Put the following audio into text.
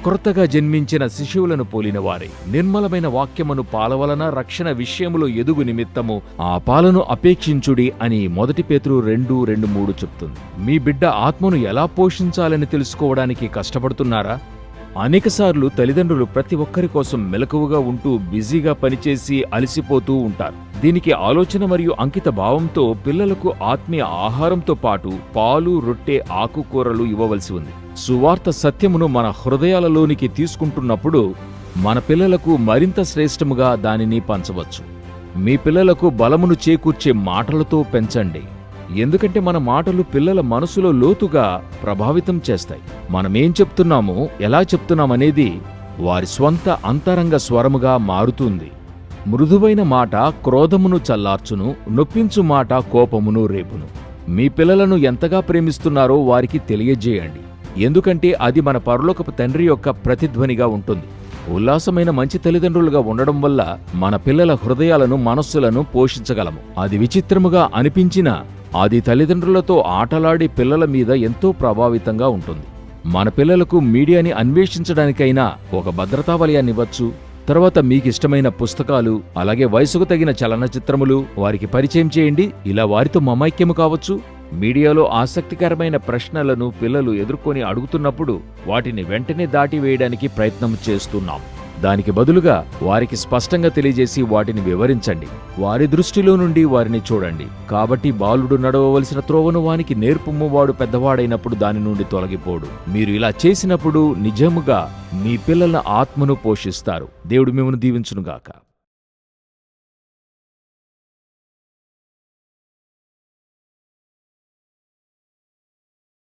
క్రొత్తగా జన్మించిన శిశువులను పోలినవారే. నిర్మలమైన వాక్యమును పాలవలన రక్షణ విషయములో ఎదుగు నిమిత్తము ఆ పాలను అపేక్షించుడి అని 1 పేతురు 2:2-3 చెప్తుంది. మీ బిడ్డ ఆత్మను ఎలా పోషించాలని తెలుసుకోవడానికి కష్టపడుతున్నారా? అనేకసార్లు తల్లిదండ్రులు ప్రతి ఒక్కరి కోసం మెలకువగా ఉంటూ బిజీగా పనిచేసి అలసిపోతూ ఉంటారు. దీనికి ఆలోచన మరియు అంకిత భావంతో పిల్లలకు ఆత్మీయ ఆహారంతో పాటు పాలు, రొట్టె, ఆకుకూరలు ఇవ్వవలసి ఉంది. సువార్త సత్యమును మన హృదయాలలోనికి తీసుకుంటున్నప్పుడు మన పిల్లలకు మరింత శ్రేష్టముగా దానిని పంచవచ్చు. మీ పిల్లలకు బలమును చేకూర్చే మాటలతో పెంచండి. ఎందుకంటే మన మాటలు పిల్లల మనసులో లోతుగా ప్రభావితం చేస్తాయి. మనమేం చెప్తున్నామో, ఎలా చెప్తున్నామనేది వారి స్వంత అంతరంగ స్వరముగా మారుతుంది. మృదువైన మాట క్రోధమును చల్లార్చును, నొప్పించు మాట కోపమును రేపును. మీ పిల్లలను ఎంతగా ప్రేమిస్తున్నారో వారికి తెలియజేయండి. ఎందుకంటే అది మన పరలోకపు తండ్రి యొక్క ప్రతిధ్వనిగా ఉంటుంది. ఉల్లాసమైన మంచి తల్లిదండ్రులుగా ఉండడం వల్ల మన పిల్లల హృదయాలను, మనస్సులను పోషించగలము. అది విచిత్రముగా అనిపించినా అది తల్లిదండ్రులతో ఆటలాడి పిల్లల మీద ఎంతో ప్రభావితంగా ఉంటుంది. మన పిల్లలకు మీడియాని అన్వేషించడానికైనా ఒక భద్రతా వలయాన్నివ్వచ్చు. తర్వాత మీకిష్టమైన పుస్తకాలు, అలాగే వయసుకు తగిన చలనచిత్రములు వారికి పరిచయం చేయండి. ఇలా వారితో మమైక్యము కావచ్చు. మీడియాలో ఆసక్తికరమైన ప్రశ్నలను పిల్లలు ఎదుర్కొని అడుగుతున్నప్పుడు వాటిని వెంటనే దాటివేయడానికి ప్రయత్నం చేస్తున్నాం. దానికి బదులుగా వారికి స్పష్టంగా తెలియజేసి వాటిని వివరించండి. వారి దృష్టిలో నుండి వారిని చూడండి. కాబట్టి బాలుడు నడవవలసిన త్రోవను వానికి నేర్పుము, వాడు పెద్దవాడైనప్పుడు దాని నుండి తొలగిపోడు. మీరు ఇలా చేసినప్పుడు నిజముగా మీ పిల్లల ఆత్మను పోషిస్తారు. దేవుడు మిమ్మల్ని దీవించునుగాక.